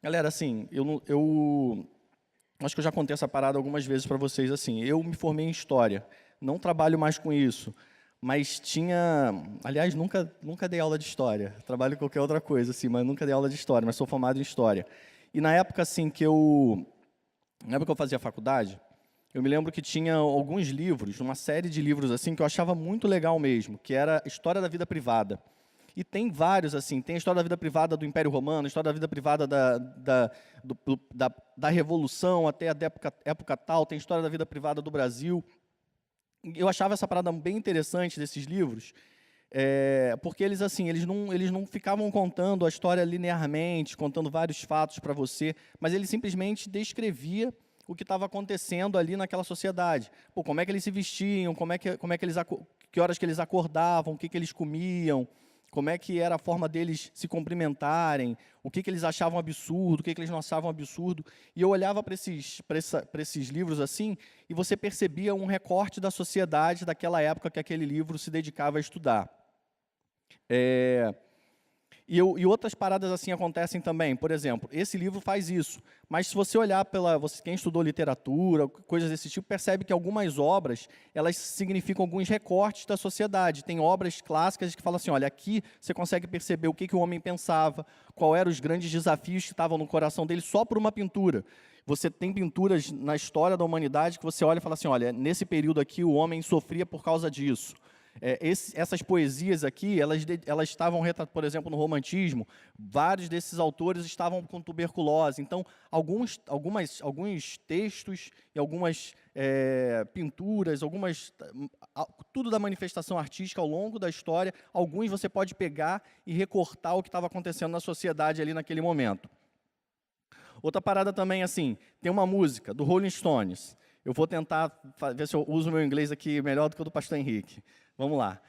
Galera, assim, eu acho que eu já contei essa parada algumas vezes para vocês, assim, eu me formei em História, não trabalho mais com isso, mas aliás, nunca dei aula de História, trabalho com qualquer outra coisa, assim, mas nunca dei aula de História, mas sou formado em História. E na época, assim, na época que eu fazia faculdade, eu me lembro que tinha alguns livros, uma série de livros, assim, que eu achava muito legal mesmo, que era História da Vida Privada. E tem vários, assim, tem a história da vida privada do Império Romano, a história da vida privada da Revolução até a época tal, tem a história da vida privada do Brasil. Eu achava essa parada bem interessante desses livros, porque eles, assim, eles não ficavam contando a história linearmente, contando vários fatos para você, mas ele simplesmente descrevia o que estava acontecendo ali naquela sociedade. Pô, como é que eles se vestiam, que horas que eles acordavam, o que eles comiam, como é que era a forma deles se cumprimentarem, o que eles achavam absurdo, o que eles não achavam absurdo. E eu olhava para esses livros assim, e você percebia um recorte da sociedade daquela época que aquele livro se dedicava a estudar. E outras paradas assim acontecem também. Por exemplo, esse livro faz isso. Mas se você olhar quem estudou literatura, coisas desse tipo, percebe que algumas obras, elas significam alguns recortes da sociedade. Tem obras clássicas que falam assim, olha, aqui você consegue perceber o que o homem pensava, qual eram os grandes desafios que estavam no coração dele só por uma pintura. Você tem pinturas na história da humanidade que você olha e fala assim, olha, nesse período aqui o homem sofria por causa disso. Essas poesias aqui, elas estavam retratadas, por exemplo, no romantismo, vários desses autores estavam com tuberculose. Então, alguns textos e algumas pinturas, tudo da manifestação artística ao longo da história, alguns você pode pegar e recortar o que estava acontecendo na sociedade ali naquele momento. Outra parada também, assim, tem uma música do Rolling Stones. Eu vou tentar ver se eu uso o meu inglês aqui melhor do que o do pastor Henrique. Vamos lá.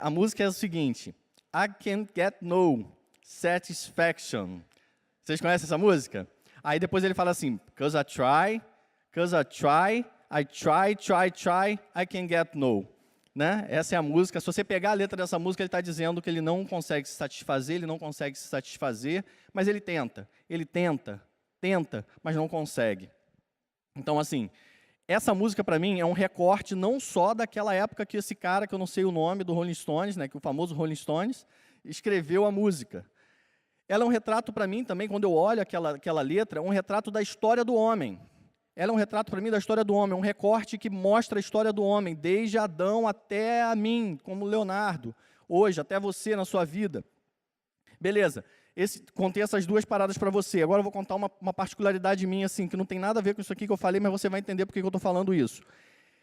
A música é o seguinte. I can't get no satisfaction. Vocês conhecem essa música? Aí depois ele fala assim, cause I try, I try, I can't get no. Né? Essa é a música. Se você pegar a letra dessa música, ele está dizendo que ele não consegue se satisfazer, mas ele tenta, mas não consegue. Então, assim, essa música, para mim, é um recorte não só daquela época que esse cara, que eu não sei o nome, do Rolling Stones, né, que o famoso Rolling Stones, escreveu a música. Ela é um retrato, para mim, também, quando eu olho aquela letra, um retrato da história do homem. Ela é um retrato, para mim, da história do homem, um recorte que mostra a história do homem, desde Adão até a mim, como Leonardo, hoje, até você na sua vida. Beleza. Contei essas duas paradas para você. Agora eu vou contar uma particularidade minha, assim, que não tem nada a ver com isso aqui que eu falei, mas você vai entender por que eu estou falando isso.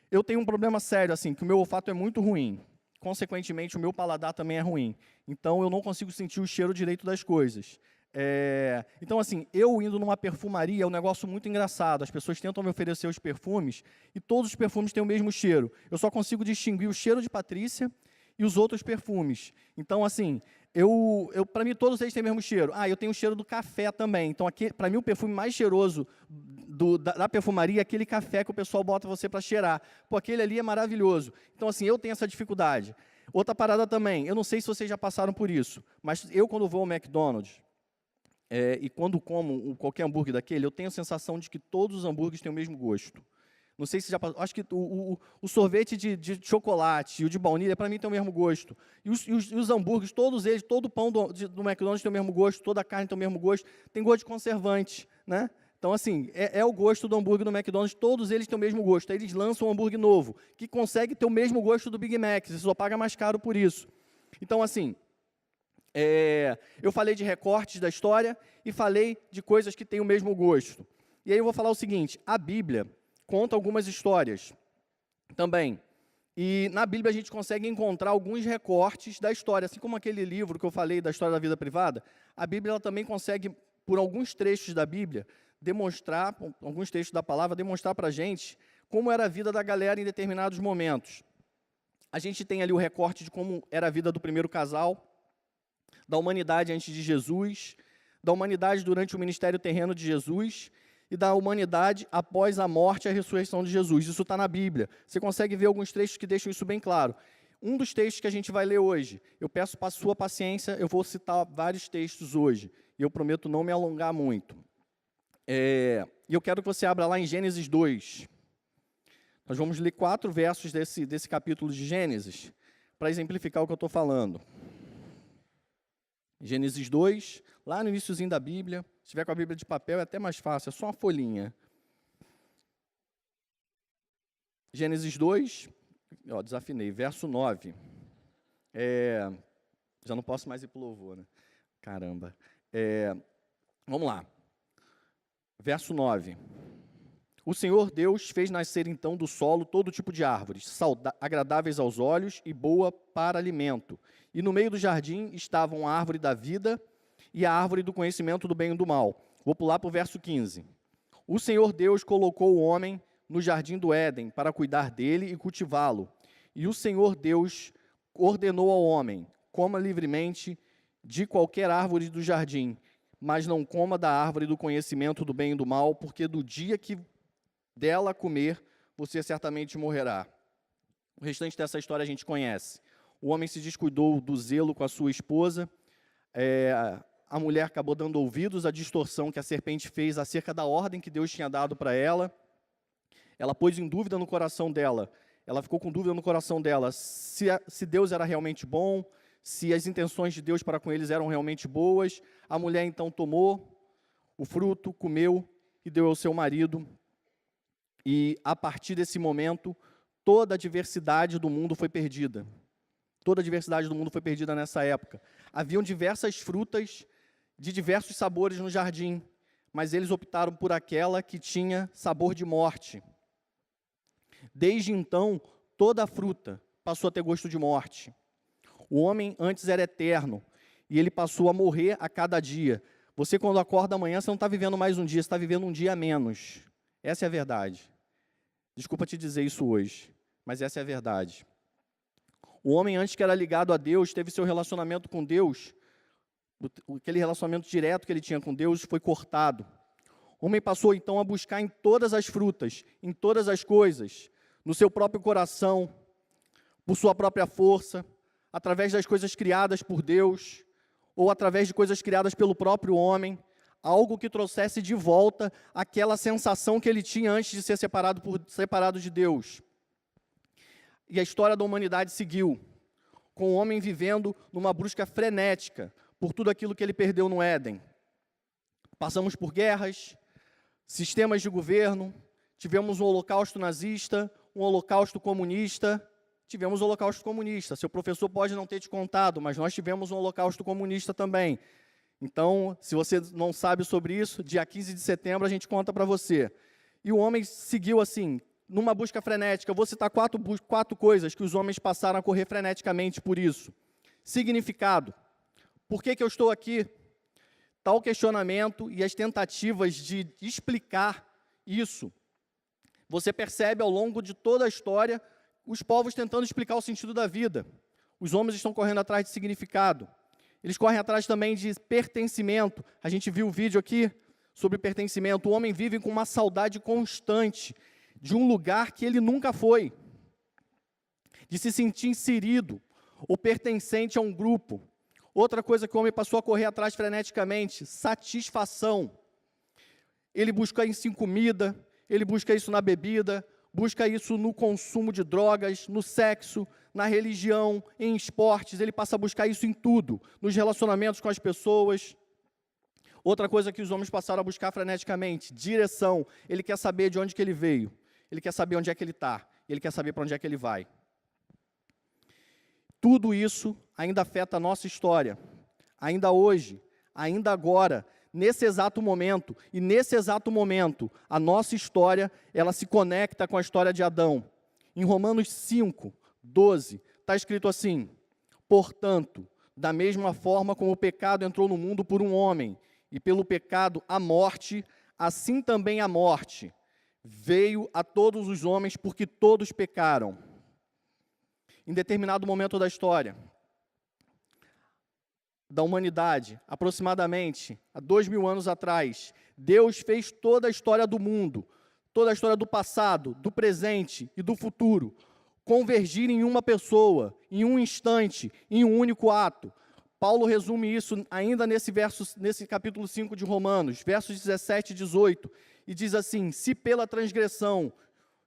Eu tenho um problema sério, assim, que o meu olfato é muito ruim. Consequentemente, o meu paladar também é ruim. Então, eu não consigo sentir o cheiro direito das coisas. Então, assim, eu indo numa perfumaria é um negócio muito engraçado. As pessoas tentam me oferecer os perfumes e todos os perfumes têm o mesmo cheiro. Eu só consigo distinguir o cheiro de Patrícia e os outros perfumes. Então, assim, para mim, todos eles têm o mesmo cheiro. Eu tenho o cheiro do café também. Então, para mim, o perfume mais cheiroso da perfumaria é aquele café que o pessoal bota você para cheirar. Pô, aquele ali é maravilhoso. Então, assim, eu tenho essa dificuldade. Outra parada também, eu não sei se vocês já passaram por isso, mas eu, quando vou ao McDonald's, e quando como qualquer hambúrguer daquele, eu tenho a sensação de que todos os hambúrgueres têm o mesmo gosto. Não sei se já passou. Acho que o sorvete de chocolate e o de baunilha, para mim, tem o mesmo gosto. E os hambúrgueres, todos eles, todo o pão do McDonald's tem o mesmo gosto, toda a carne tem o mesmo gosto, tem gosto de conservante, né? Então, assim, é o gosto do hambúrguer do McDonald's, todos eles têm o mesmo gosto. Aí eles lançam um hambúrguer novo, que consegue ter o mesmo gosto do Big Mac, você só paga mais caro por isso. Então, assim, eu falei de recortes da história e falei de coisas que têm o mesmo gosto. E aí eu vou falar o seguinte, a Bíblia conta algumas histórias também. E na Bíblia a gente consegue encontrar alguns recortes da história. Assim como aquele livro que eu falei da história da vida privada, a Bíblia ela também consegue, por alguns trechos da Bíblia, demonstrar, alguns trechos da palavra, demonstrar para a gente como era a vida da galera em determinados momentos. A gente tem ali o recorte de como era a vida do primeiro casal, da humanidade antes de Jesus, da humanidade durante o ministério terreno de Jesus, e da humanidade após a morte e a ressurreição de Jesus. Isso está na Bíblia. Você consegue ver alguns trechos que deixam isso bem claro. Um dos textos que a gente vai ler hoje, eu peço para a sua paciência, eu vou citar vários textos hoje, e eu prometo não me alongar muito. E eu quero que você abra lá em Gênesis 2. Nós vamos ler 4 versos desse capítulo de Gênesis, para exemplificar o que eu estou falando. Gênesis 2, lá no iniciozinho da Bíblia. Se tiver com a Bíblia de papel é até mais fácil, é só uma folhinha. Gênesis 2, desafinei, verso 9. Já não posso mais ir para o louvor, né? Caramba. Vamos lá. Verso 9. O Senhor Deus fez nascer então do solo todo tipo de árvores, agradáveis aos olhos e boa para alimento. E no meio do jardim estavam a árvore da vida e a árvore do conhecimento do bem e do mal. Vou pular para o verso 15. O Senhor Deus colocou o homem no jardim do Éden para cuidar dele e cultivá-lo. E o Senhor Deus ordenou ao homem: coma livremente de qualquer árvore do jardim, mas não coma da árvore do conhecimento do bem e do mal, porque do dia que dela comer, você certamente morrerá. O restante dessa história a gente conhece. O homem se descuidou do zelo com a sua esposa, a mulher acabou dando ouvidos à distorção que a serpente fez acerca da ordem que Deus tinha dado para ela. Ela pôs em dúvida no coração dela, ela ficou com dúvida no coração dela, se Deus era realmente bom, se as intenções de Deus para com eles eram realmente boas. A mulher então tomou o fruto, comeu e deu ao seu marido. E a partir desse momento, toda a diversidade do mundo foi perdida. Toda a diversidade do mundo foi perdida nessa época. Haviam diversas frutas de diversos sabores no jardim, mas eles optaram por aquela que tinha sabor de morte. Desde então, toda a fruta passou a ter gosto de morte. O homem antes era eterno, e ele passou a morrer a cada dia. Você, quando acorda amanhã, você não está vivendo mais um dia, você está vivendo um dia a menos. Essa é a verdade. Desculpa te dizer isso hoje, mas essa é a verdade. O homem, antes que era ligado a Deus, teve seu relacionamento com Deus, aquele relacionamento direto que ele tinha com Deus foi cortado. O homem passou então a buscar em todas as frutas, em todas as coisas, no seu próprio coração, por sua própria força, através das coisas criadas por Deus, ou através de coisas criadas pelo próprio homem, algo que trouxesse de volta aquela sensação que ele tinha antes de ser separado de Deus. E a história da humanidade seguiu, com o homem vivendo numa busca frenética por tudo aquilo que ele perdeu no Éden. Passamos por guerras, sistemas de governo, tivemos um holocausto nazista, um holocausto comunista. Tivemos o holocausto comunista. Seu professor pode não ter te contado, mas nós tivemos um holocausto comunista também. Então, se você não sabe sobre isso, dia 15 de setembro a gente conta para você. E o homem seguiu assim, numa busca frenética. Eu vou citar quatro coisas que os homens passaram a correr freneticamente por isso. Significado. Por que eu estou aqui? Tal questionamento e as tentativas de explicar isso. Você percebe ao longo de toda a história os povos tentando explicar o sentido da vida. Os homens estão correndo atrás de significado. Eles correm atrás também de pertencimento. A gente viu o vídeo aqui sobre pertencimento. O homem vive com uma saudade constante de um lugar que ele nunca foi, de se sentir inserido ou pertencente a um grupo. Outra coisa que o homem passou a correr atrás freneticamente, satisfação. Ele busca isso em comida, ele busca isso na bebida, busca isso no consumo de drogas, no sexo, na religião, em esportes. Ele passa a buscar isso em tudo, nos relacionamentos com as pessoas. Outra coisa que os homens passaram a buscar freneticamente, direção. Ele quer saber de onde que ele veio, ele quer saber onde é que ele está, ele quer saber para onde é que ele vai. Tudo isso ainda afeta a nossa história, ainda hoje, ainda agora, nesse exato momento. E nesse exato momento, a nossa história, ela se conecta com a história de Adão. Em Romanos 5, 12, está escrito assim: portanto, da mesma forma como o pecado entrou no mundo por um homem, e pelo pecado a morte, assim também a morte veio a todos os homens, porque todos pecaram. Em determinado momento da história da humanidade, aproximadamente há 2000 anos atrás, Deus fez toda a história do mundo, toda a história do passado, do presente e do futuro, convergir em uma pessoa, em um instante, em um único ato, Paulo resume isso ainda nesse capítulo 5 de Romanos, versos 17 e 18, e diz assim: se pela transgressão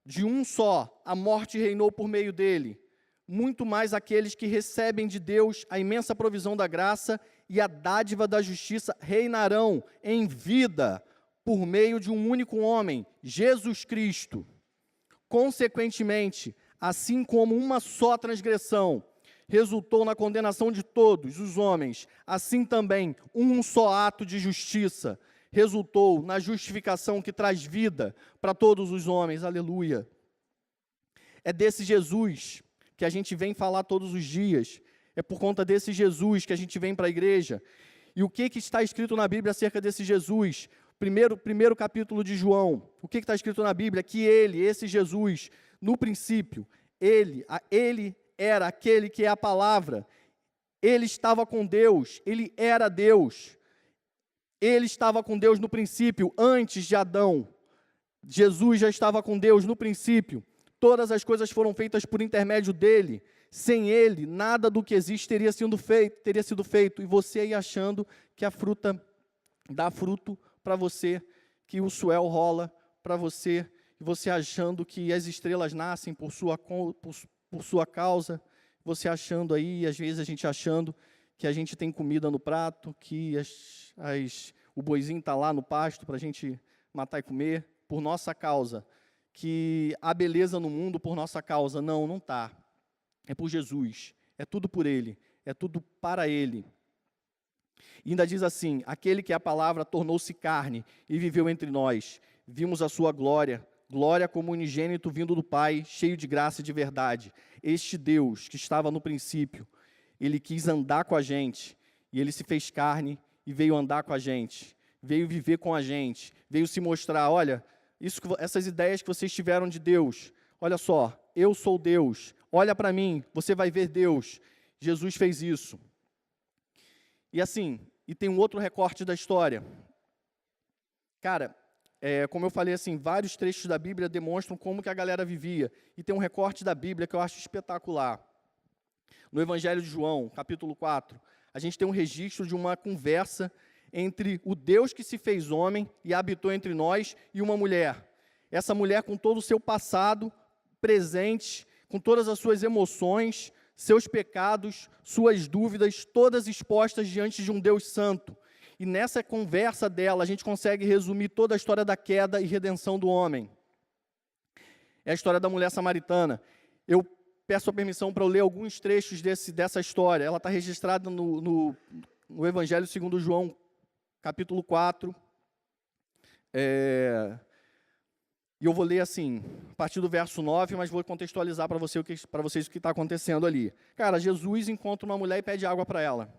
de um só a morte reinou por meio dele, muito mais aqueles que recebem de Deus a imensa provisão da graça e a dádiva da justiça reinarão em vida por meio de um único homem, Jesus Cristo. Consequentemente, assim como uma só transgressão resultou na condenação de todos os homens, assim também um só ato de justiça resultou na justificação que traz vida para todos os homens. Aleluia. É desse Jesus que a gente vem falar todos os dias. É por conta desse Jesus que a gente vem para a igreja. E o que está escrito na Bíblia acerca desse Jesus? Primeiro capítulo de João. O que está escrito na Bíblia? Que esse Jesus, no princípio, ele era aquele que é a palavra. Ele estava com Deus, ele era Deus. Ele estava com Deus no princípio, antes de Adão. Jesus já estava com Deus no princípio. Todas as coisas foram feitas por intermédio dele. Sem ele, nada do que existe teria sido feito. E você aí achando que a fruta dá fruto para você, que o suel rola para você, e você achando que as estrelas nascem por sua causa, você achando aí, às vezes a gente achando que a gente tem comida no prato, que o boizinho está lá no pasto para a gente matar e comer, por nossa causa, que há beleza no mundo por nossa causa. Não, não está. É por Jesus, é tudo por Ele, é tudo para Ele. E ainda diz assim: aquele que é a palavra tornou-se carne e viveu entre nós. Vimos a sua glória, glória como unigênito vindo do Pai, cheio de graça e de verdade. Este Deus que estava no princípio, Ele quis andar com a gente, e Ele se fez carne e veio andar com a gente, veio viver com a gente, veio se mostrar: olha, essas ideias que vocês tiveram de Deus, olha só, eu sou Deus, olha para mim, você vai ver Deus. Jesus fez isso. E assim, e tem um outro recorte da história. Cara, como eu falei assim, vários trechos da Bíblia demonstram como que a galera vivia. E tem um recorte da Bíblia que eu acho espetacular. No Evangelho de João, capítulo 4, a gente tem um registro de uma conversa entre o Deus que se fez homem e habitou entre nós e uma mulher. Essa mulher com todo o seu passado presente, com todas as suas emoções, seus pecados, suas dúvidas, todas expostas diante de um Deus santo. E nessa conversa dela, a gente consegue resumir toda a história da queda e redenção do homem. É a história da mulher samaritana. Eu peço a permissão para eu ler alguns trechos dessa história. Ela está registrada no Evangelho segundo João, capítulo 4. E eu vou ler assim, a partir do verso 9, mas vou contextualizar para vocês o que está acontecendo ali. Cara, Jesus encontra uma mulher e pede água para ela.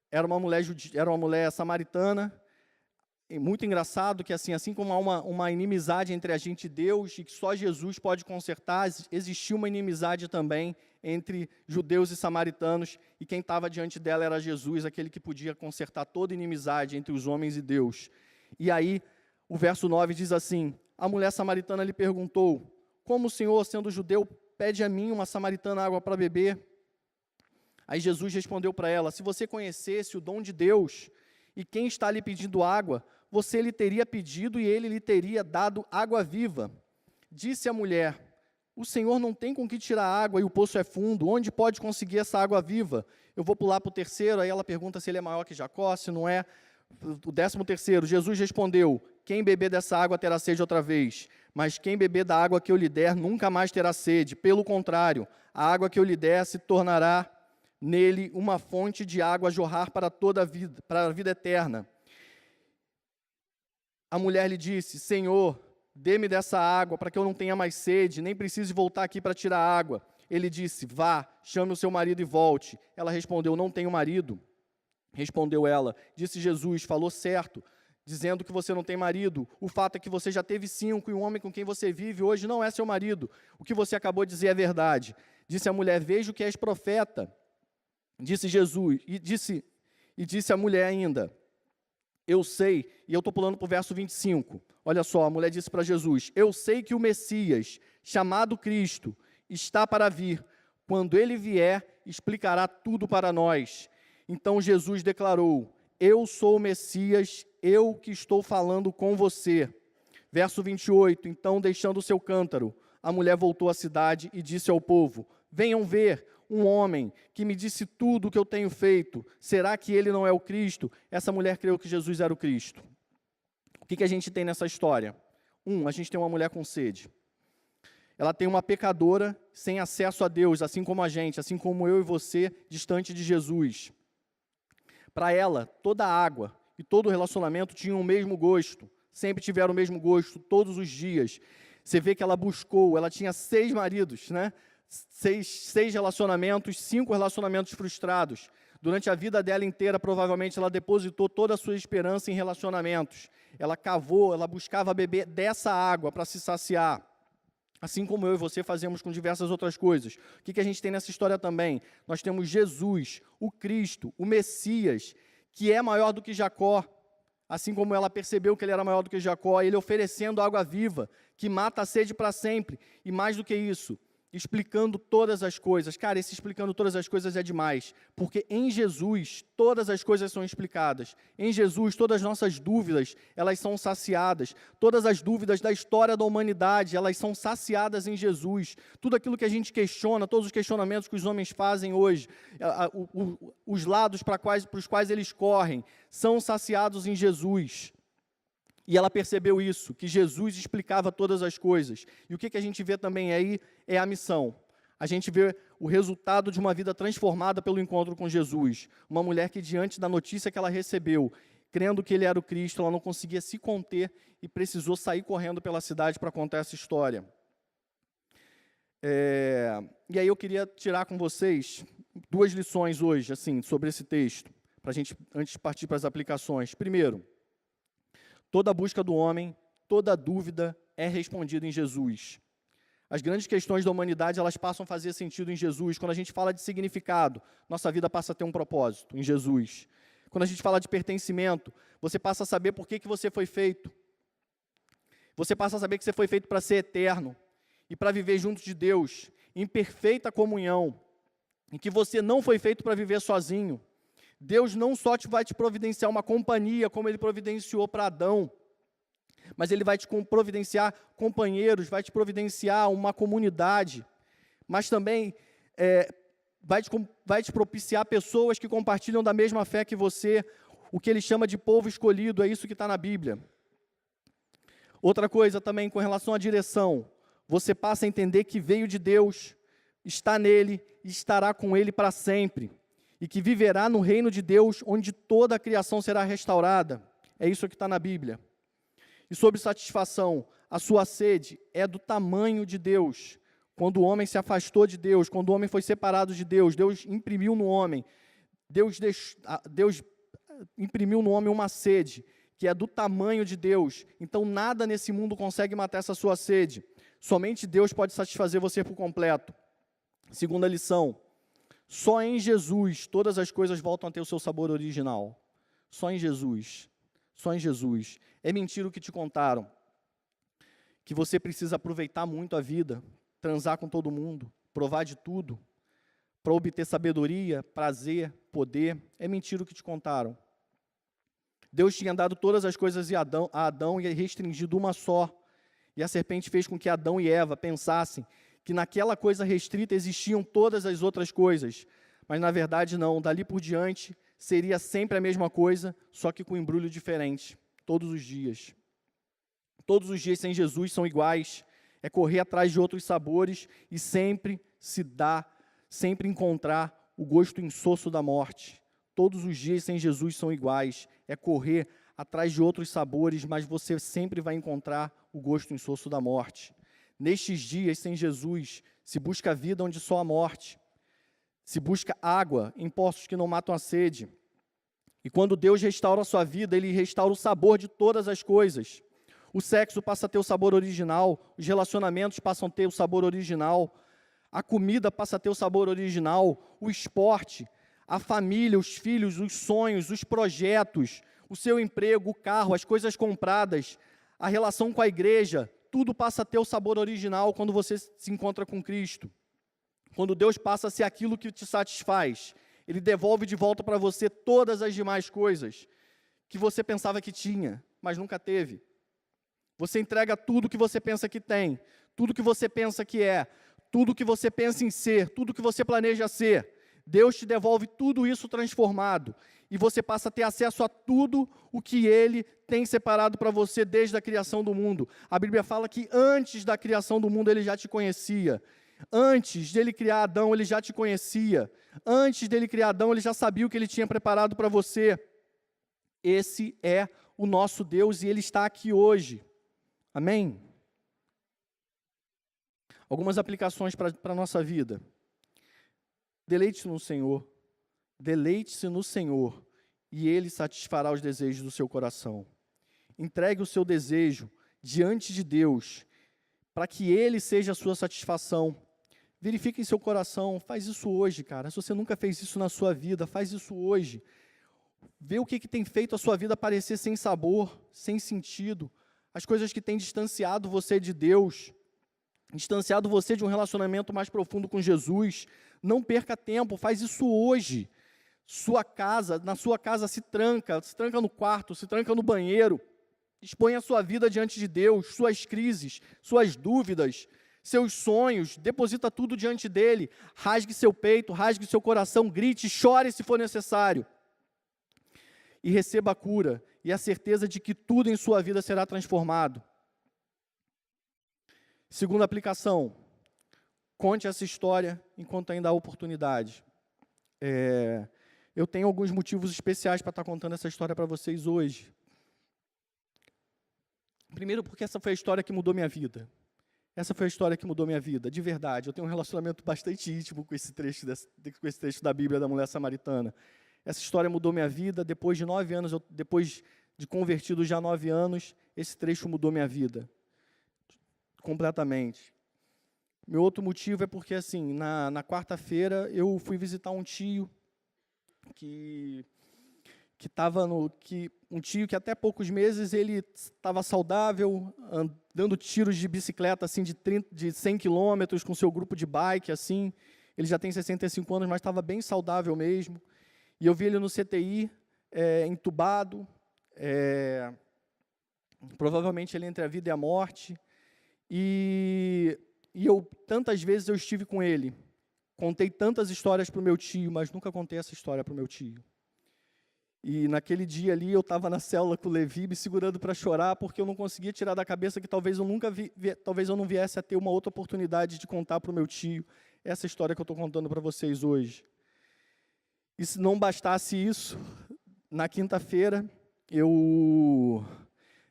Era uma mulher samaritana. E muito engraçado que assim como há uma inimizade entre a gente e Deus, e que só Jesus pode consertar, existia uma inimizade também entre judeus e samaritanos, e quem estava diante dela era Jesus, aquele que podia consertar toda inimizade entre os homens e Deus. E aí, o verso 9 diz assim: a mulher samaritana lhe perguntou: como o Senhor, sendo judeu, pede a mim, uma samaritana, água para beber? Aí Jesus respondeu para ela: se você conhecesse o dom de Deus e quem está lhe pedindo água, você lhe teria pedido e ele lhe teria dado água viva. Disse a mulher: o Senhor não tem com que tirar água e o poço é fundo, onde pode conseguir essa água viva? Eu vou pular para o terceiro, aí ela pergunta se ele é maior que Jacó, se não é. O 13º, Jesus respondeu: quem beber dessa água terá sede outra vez, mas quem beber da água que eu lhe der nunca mais terá sede. Pelo contrário, a água que eu lhe der se tornará nele uma fonte de água a jorrar para toda a vida, para a vida eterna. A mulher lhe disse: Senhor, dê-me dessa água para que eu não tenha mais sede, nem precise voltar aqui para tirar água. Ele disse: vá, chame o seu marido e volte. Ela respondeu: não tenho marido. Respondeu ela: disse Jesus, falou certo, dizendo que você não tem marido. O fato é que você já teve 5 e o homem com quem você vive hoje não é seu marido. O que você acabou de dizer é verdade. Disse a mulher: vejo que és profeta. Disse Jesus, e disse a mulher ainda: eu sei, e eu estou pulando para o verso 25. Olha só, a mulher disse para Jesus: eu sei que o Messias, chamado Cristo, está para vir. Quando ele vier, explicará tudo para nós. Então Jesus declarou: eu sou o Messias, eu que estou falando com você. Verso 28, então deixando o seu cântaro, a mulher voltou à cidade e disse ao povo: venham ver um homem que me disse tudo o que eu tenho feito. Será que ele não é o Cristo? Essa mulher creu que Jesus era o Cristo. O que a gente tem nessa história? A gente tem uma mulher com sede. Ela tem uma pecadora sem acesso a Deus, assim como a gente, assim como eu e você, distante de Jesus. Para ela, toda a água e todo o relacionamento tinham o mesmo gosto, sempre tiveram o mesmo gosto, todos os dias. Você vê que ela buscou, ela tinha 6 maridos, né? 6 relacionamentos, 5 relacionamentos frustrados. Durante a vida dela inteira, provavelmente, ela depositou toda a sua esperança em relacionamentos. Ela cavou, ela buscava beber dessa água para se saciar. Assim como eu e você fazemos com diversas outras coisas. O que a gente tem nessa história também? Nós temos Jesus, o Cristo, o Messias, que é maior do que Jacó. Assim como ela percebeu que ele era maior do que Jacó, ele oferecendo água viva, que mata a sede para sempre. E mais do que isso, explicando todas as coisas. Cara, esse explicando todas as coisas é demais, porque em Jesus todas as coisas são explicadas. Em Jesus todas as nossas dúvidas, elas são saciadas. Todas as dúvidas da história da humanidade, elas são saciadas em Jesus. Tudo aquilo que a gente questiona, todos os questionamentos que os homens fazem hoje, os lados para os quais eles correm, são saciados em Jesus. E ela percebeu isso, que Jesus explicava todas as coisas. E o que a gente vê também aí é a missão. A gente vê o resultado de uma vida transformada pelo encontro com Jesus. Uma mulher que, diante da notícia que ela recebeu, crendo que ele era o Cristo, ela não conseguia se conter e precisou sair correndo pela cidade para contar essa história. E aí eu queria tirar com vocês 2 lições hoje, assim, sobre esse texto, para a gente, antes de partir para as aplicações. Primeiro, toda busca do homem, toda dúvida é respondida em Jesus. As grandes questões da humanidade, elas passam a fazer sentido em Jesus. Quando a gente fala de significado, nossa vida passa a ter um propósito em Jesus. Quando a gente fala de pertencimento, você passa a saber por que você foi feito. Você passa a saber que você foi feito para ser eterno e para viver junto de Deus, em perfeita comunhão, em que você não foi feito para viver sozinho. Deus não só vai te providenciar uma companhia, como Ele providenciou para Adão, mas Ele vai te providenciar companheiros, vai te providenciar uma comunidade, mas também vai te propiciar pessoas que compartilham da mesma fé que você, o que Ele chama de povo escolhido, é isso que está na Bíblia. Outra coisa também com relação à direção, você passa a entender que veio de Deus, está nele e estará com Ele para sempre. E que viverá no reino de Deus, onde toda a criação será restaurada. É isso que está na Bíblia. E sobre satisfação, a sua sede é do tamanho de Deus. Quando o homem se afastou de Deus, quando o homem foi separado de Deus, Deus imprimiu no homem, Deus imprimiu no homem uma sede, que é do tamanho de Deus. Então nada nesse mundo consegue matar essa sua sede. Somente Deus pode satisfazer você por completo. Segunda lição. Só em Jesus todas as coisas voltam a ter o seu sabor original. Só em Jesus. Só em Jesus. É mentira o que te contaram. Que você precisa aproveitar muito a vida, transar com todo mundo, provar de tudo, para obter sabedoria, prazer, poder. É mentira o que te contaram. Deus tinha dado todas as coisas a Adão e restringido uma só. E a serpente fez com que Adão e Eva pensassem que naquela coisa restrita existiam todas as outras coisas, mas na verdade não, dali por diante seria sempre a mesma coisa, só que com um embrulho diferente, todos os dias. Todos os dias sem Jesus são iguais, é correr atrás de outros sabores e sempre encontrar o gosto insosso da morte. Todos os dias sem Jesus são iguais, é correr atrás de outros sabores, mas você sempre vai encontrar o gosto insosso da morte. Nestes dias, sem Jesus, se busca vida onde só há morte. Se busca água em poços que não matam a sede. E quando Deus restaura a sua vida, Ele restaura o sabor de todas as coisas. O sexo passa a ter o sabor original, os relacionamentos passam a ter o sabor original, a comida passa a ter o sabor original, o esporte, a família, os filhos, os sonhos, os projetos, o seu emprego, o carro, as coisas compradas, a relação com a igreja, tudo passa a ter o sabor original quando você se encontra com Cristo. Quando Deus passa a ser aquilo que te satisfaz. Ele devolve de volta para você todas as demais coisas que você pensava que tinha, mas nunca teve. Você entrega tudo que você pensa que tem, tudo que você pensa que é, tudo que você pensa em ser, tudo que você planeja ser. Deus te devolve tudo isso transformado. E você passa a ter acesso a tudo o que Ele tem separado para você desde a criação do mundo. A Bíblia fala que antes da criação do mundo Ele já te conhecia. Antes dele criar Adão, Ele já te conhecia. Antes dele criar Adão, Ele já sabia o que Ele tinha preparado para você. Esse é o nosso Deus e Ele está aqui hoje. Amém? Algumas aplicações para a nossa vida. Deleite-se no Senhor. Deleite-se no Senhor e Ele satisfará os desejos do seu coração. Entregue o seu desejo diante de Deus para que Ele seja a sua satisfação. Verifique em seu coração, faz isso hoje, cara. Se você nunca fez isso na sua vida, faz isso hoje. Vê o que tem feito a sua vida parecer sem sabor, sem sentido. As coisas que têm distanciado você de Deus, distanciado você de um relacionamento mais profundo com Jesus. Não perca tempo, faz isso hoje. Na sua casa se tranca no quarto, se tranca no banheiro. Expõe a sua vida diante de Deus, suas crises, suas dúvidas, seus sonhos, deposita tudo diante dEle. Rasgue seu peito, rasgue seu coração, grite, chore se for necessário. E receba a cura e a certeza de que tudo em sua vida será transformado. Segunda aplicação, conte essa história enquanto ainda há oportunidade. Eu tenho alguns motivos especiais para estar contando essa história para vocês hoje. Primeiro, porque essa foi a história que mudou minha vida. Essa foi a história que mudou minha vida, de verdade. Eu tenho um relacionamento bastante íntimo com esse trecho da Bíblia da mulher samaritana. Essa história mudou minha vida. Depois de 9 anos, depois de convertido já 9 anos, esse trecho mudou minha vida. Completamente. Meu outro motivo é porque, assim, na quarta-feira, eu fui visitar um tio um tio que até poucos meses ele estava saudável, dando tiros de bicicleta assim de 100 quilômetros com seu grupo de bike, assim. Ele já tem 65 anos, mas estava bem saudável mesmo. E eu vi ele no CTI, entubado, provavelmente ele entre a vida e a morte. E tantas vezes eu estive com ele. Contei tantas histórias para o meu tio, mas nunca contei essa história para o meu tio. E naquele dia ali, eu estava na célula com o Levi, me segurando para chorar, porque eu não conseguia tirar da cabeça que talvez eu não viesse a ter uma outra oportunidade de contar para o meu tio essa história que eu estou contando para vocês hoje. E se não bastasse isso, na quinta-feira, eu,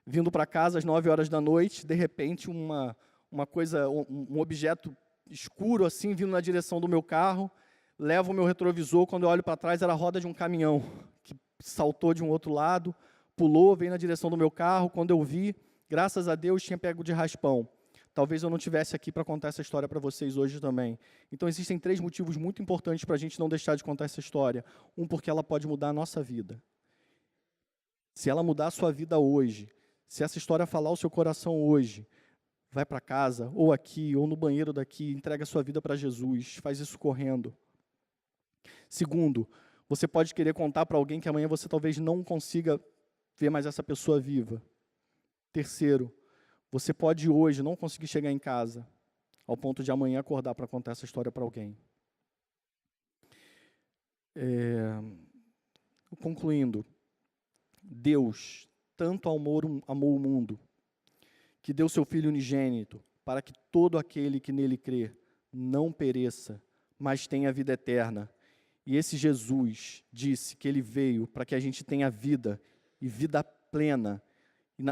vindo para casa às 9 horas da noite, de repente, um objeto escuro, assim, vindo na direção do meu carro, levo o meu retrovisor, quando eu olho para trás, era a roda de um caminhão, que saltou de um outro lado, pulou, veio na direção do meu carro. Quando eu vi, graças a Deus, tinha pego de raspão. Talvez eu não estivesse aqui para contar essa história para vocês hoje também. Então, existem 3 motivos muito importantes para a gente não deixar de contar essa história. Um, porque ela pode mudar a nossa vida. Se ela mudar a sua vida hoje, se essa história falar o seu coração hoje, vai para casa, ou aqui, ou no banheiro daqui, entrega a sua vida para Jesus, faz isso correndo. Segundo, você pode querer contar para alguém que amanhã você talvez não consiga ver mais essa pessoa viva. Terceiro, você pode hoje não conseguir chegar em casa, ao ponto de amanhã acordar para contar essa história para alguém. Concluindo, Deus tanto amou o mundo, que deu seu Filho unigênito, para que todo aquele que nele crê não pereça, mas tenha vida eterna. E esse Jesus disse que ele veio para que a gente tenha vida, e vida plena.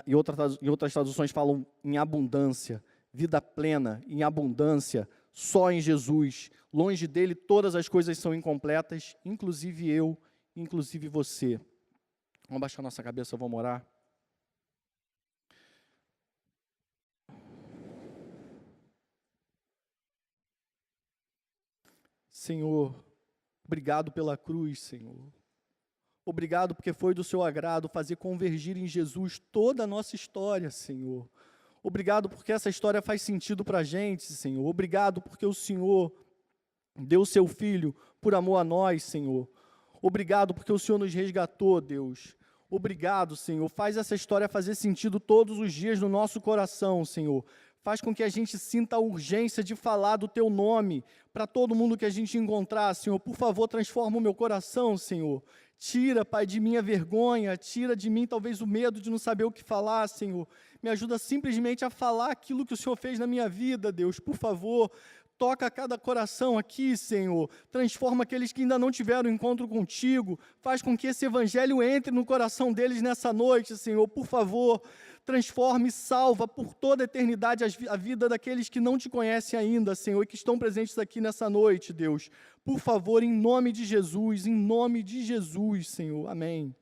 E outras traduções falam em abundância. Vida plena, em abundância, só em Jesus. Longe dele todas as coisas são incompletas, inclusive eu, inclusive você. Vamos baixar nossa cabeça, vamos orar. Senhor, obrigado pela cruz, Senhor. Obrigado porque foi do seu agrado fazer convergir em Jesus toda a nossa história, Senhor. Obrigado porque essa história faz sentido para a gente, Senhor. Obrigado porque o Senhor deu o seu Filho por amor a nós, Senhor. Obrigado porque o Senhor nos resgatou, Deus. Obrigado, Senhor. Faz essa história fazer sentido todos os dias no nosso coração, Senhor. Faz com que a gente sinta a urgência de falar do Teu nome para todo mundo que a gente encontrar, Senhor. Por favor, transforma o meu coração, Senhor. Tira, Pai, de mim a vergonha, tira de mim talvez o medo de não saber o que falar, Senhor. Me ajuda simplesmente a falar aquilo que o Senhor fez na minha vida, Deus. Por favor, toca cada coração aqui, Senhor. Transforma aqueles que ainda não tiveram encontro contigo. Faz com que esse evangelho entre no coração deles nessa noite, Senhor. Por favor, transforme e salva por toda a eternidade a vida daqueles que não te conhecem ainda, Senhor, e que estão presentes aqui nessa noite, Deus. Por favor, em nome de Jesus, Senhor. Amém.